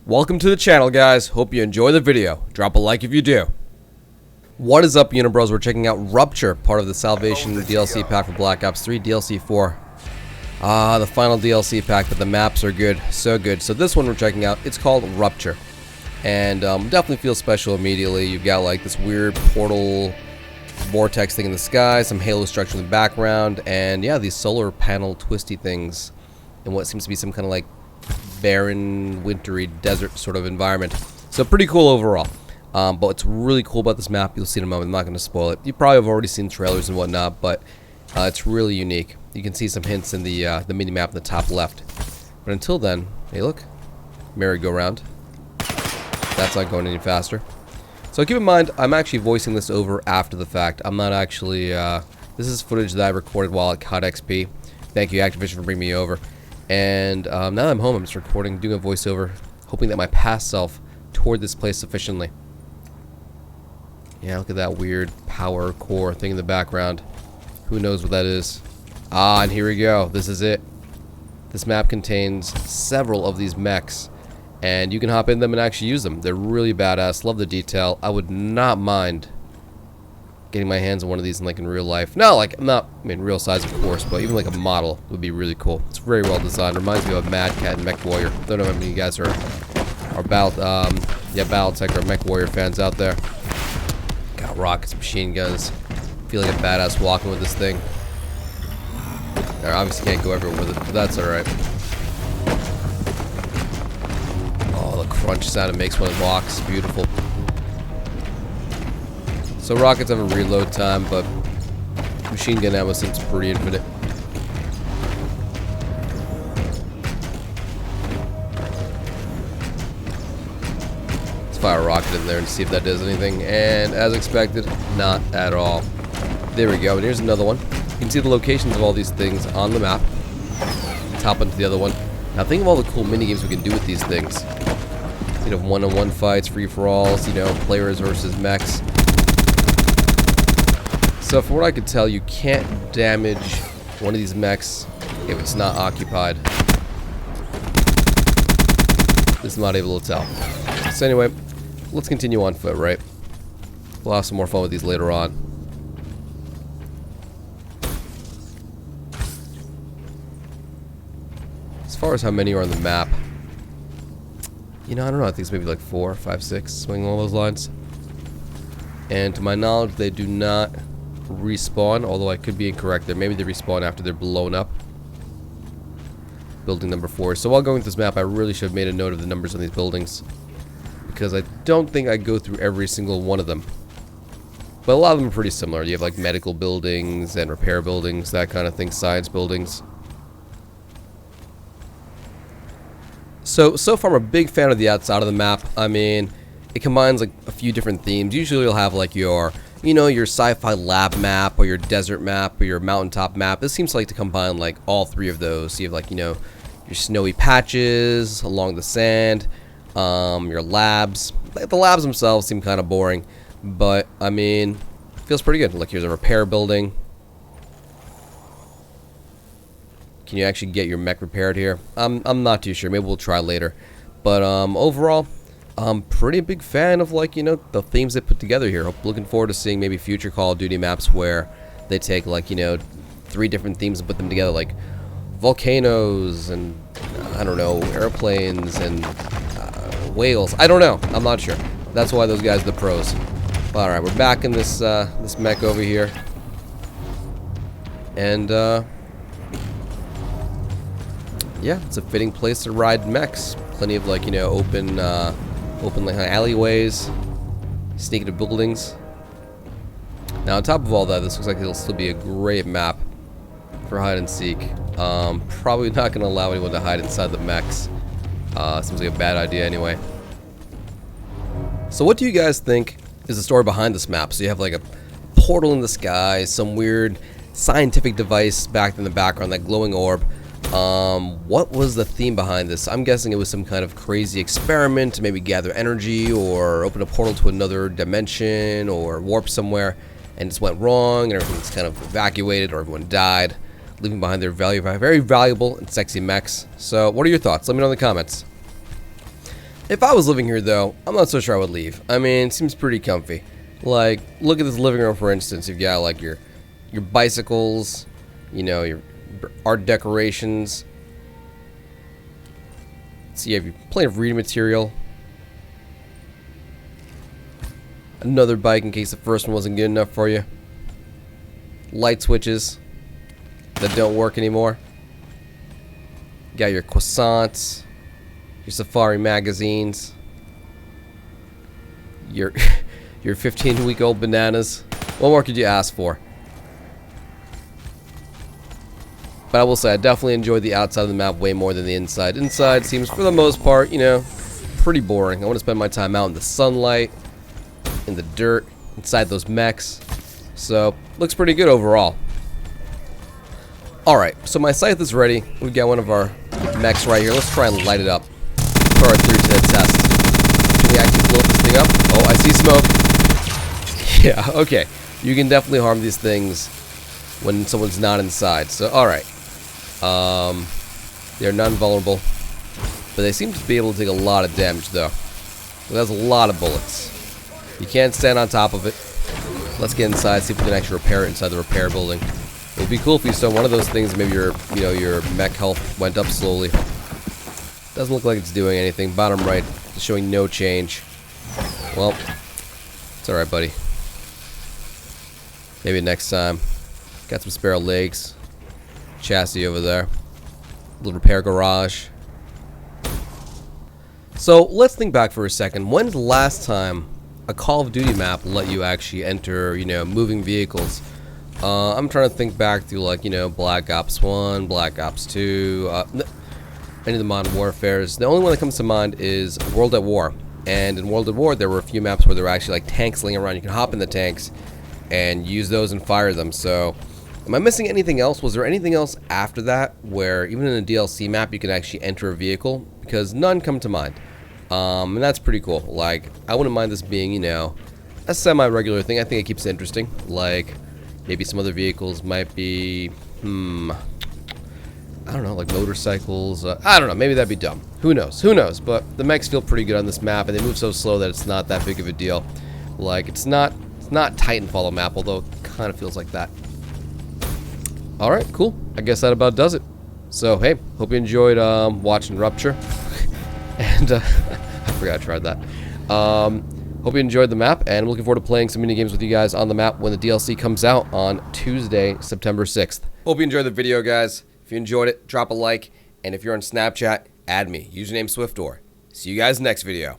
Welcome to the channel, guys. Hope you enjoy the video. Drop a like if you do. What is up, Unibros? We're checking out Rupture, part of the Salvation DLC pack for Black Ops 3 DLC 4. The final DLC pack, but the maps are good. So good. So this one we're checking out, it's called Rupture. And definitely feels special immediately. You've got like this weird portal vortex thing in the sky, some halo structure in the background, and yeah, these solar panel twisty things in what seems to be some kind of like barren, wintry desert sort of environment. So pretty cool overall. But what's really cool about this map, you'll see in a moment, I'm not going to spoil it. You probably have already seen trailers and whatnot, but it's really unique. You can see some hints in the mini-map in the top left. But until then, hey look, merry-go-round. That's not going any faster. So keep in mind, I'm actually voicing this over after the fact. I'm not actually, this is footage that I recorded while at COD XP. Thank you, Activision, for bringing me over. And now that I'm home, I'm just recording, doing a voiceover, hoping that my past self toured this place sufficiently. Yeah, look at that weird power core thing in the background. Who knows what that is? Ah, and here we go. This is it. This map contains several of these mechs, and you can hop in them and actually use them. They're really badass. Love the detail. I would not mind getting my hands on one of these in real life. No, not real size, of course, but even like a model would be really cool. It's very well designed. Reminds me of Mad Cat and Mech Warrior. Don't know how many of you guys are Battletech or Mech Warrior fans out there. Got rockets, machine guns. Feel like a badass walking with this thing. I obviously can't go everywhere with it, but that's alright. Oh, the crunch sound it makes when it walks. Beautiful. So rockets have a reload time, but machine gun ammo seems pretty infinite. Let's fire a rocket in there and see if that does anything. And as expected, not at all. There we go. And here's another one. You can see the locations of all these things on the map. Let's hop into the other one. Now think of all the cool mini games we can do with these things. You know, one-on-one fights, free-for-alls, you know, players versus mechs. So from what I could tell, you can't damage one of these mechs if it's not occupied. This is not able to tell. So anyway, let's continue on foot, right? We'll have some more fun with these later on. As far as how many are on the map, you know, I don't know, I think it's maybe like 4, 5, 6, swing along those lines. And to my knowledge, they do not respawn, although I could be incorrect there. Maybe they respawn after they're blown up. Building number 4. So while going through this map, I really should have made a note of the numbers on these buildings, because I don't think I go through every single one of them. But a lot of them are pretty similar. You have like medical buildings and repair buildings, that kind of thing, science buildings. So far I'm a big fan of the outside of the map. I mean, it combines like a few different themes. Usually you'll have like your, you know, your sci-fi lab map or your desert map or your mountaintop map. This seems like to combine like all three of those. So you have like, you know, your snowy patches along the sand, your labs. The labs themselves seem kind of boring, but I mean, it feels pretty good. Look, here's a repair building. Can you actually get your mech repaired here? I'm not too sure. Maybe we'll try later. But overall, I'm pretty big fan of, like, you know, the themes they put together here. Looking forward to seeing maybe future Call of Duty maps where they take, like, you know, 3 different themes and put them together, like volcanoes and, I don't know, airplanes and whales. I don't know. I'm not sure. That's why those guys are the pros. Alright, we're back in this this mech over here. And, yeah, it's a fitting place to ride mechs. Plenty of, like, you know, open like alleyways, sneak into buildings. Now on top of all that, this looks like it'll still be a great map for hide and seek. Probably not going to allow anyone to hide inside the mechs. Seems like a bad idea anyway. So what do you guys think is the story behind this map? So you have like a portal in the sky, some weird scientific device back in the background, that glowing orb. What was the theme behind this? I'm guessing it was some kind of crazy experiment to maybe gather energy or open a portal to another dimension or warp somewhere, and it just went wrong and everything's kind of evacuated or everyone died, leaving behind their very valuable and sexy mechs. So what are your thoughts? Let me know in the comments. If I was living here, though, I'm not so sure I would leave. I mean, it seems pretty comfy. Like, look at this living room, for instance. You've got, like, your bicycles, you know, your art decorations. So you have plenty of reading material. Another bike in case the first one wasn't good enough for you. Light switches that don't work anymore. You got your croissants, your Safari magazines, your 15-week-old bananas. What more could you ask for? But I will say, I definitely enjoyed the outside of the map way more than the inside. Inside seems, for the most part, you know, pretty boring. I want to spend my time out in the sunlight, in the dirt, inside those mechs. So, looks pretty good overall. Alright, so my scythe is ready. We've got one of our mechs right here. Let's try and light it up for our 3-to test. Can we actually blow this thing up? Oh, I see smoke. Yeah, okay. You can definitely harm these things when someone's not inside. So, alright. They're non-vulnerable. But they seem to be able to take a lot of damage, though. That's a lot of bullets. You can't stand on top of it. Let's get inside, see if we can actually repair it inside the repair building. It would be cool if you saw one of those things, maybe your mech health went up slowly. Doesn't look like it's doing anything. Bottom right, it's showing no change. Well, it's alright, buddy. Maybe next time. Got some spare legs. Chassis over there. Little repair garage. So, let's think back for a second. When's the last time a Call of Duty map let you actually enter, you know, moving vehicles? I'm trying to think back to, like, you know, Black Ops 1, Black Ops 2, any of the Modern Warfares. The only one that comes to mind is World at War. And in World at War, there were a few maps where there were actually, like, tanks laying around. You can hop in the tanks and use those and fire them. So, am I missing anything else? Was there anything else after that where, even in a DLC map, you could actually enter a vehicle? Because none come to mind. And that's pretty cool. Like, I wouldn't mind this being, you know, a semi-regular thing. I think it keeps it interesting. Like, maybe some other vehicles might be, I don't know, like motorcycles. I don't know. Maybe that'd be dumb. Who knows? Who knows? But the mechs feel pretty good on this map, and they move so slow that it's not that big of a deal. Like, it's not Titanfall a map, although it kind of feels like that. Alright, cool. I guess that about does it. So, hey, hope you enjoyed watching Rupture. And, I forgot I tried that. Hope you enjoyed the map, and I'm looking forward to playing some mini-games with you guys on the map when the DLC comes out on Tuesday, September 6th. Hope you enjoyed the video, guys. If you enjoyed it, drop a like, and if you're on Snapchat, add me. Username Swiftor. See you guys next video.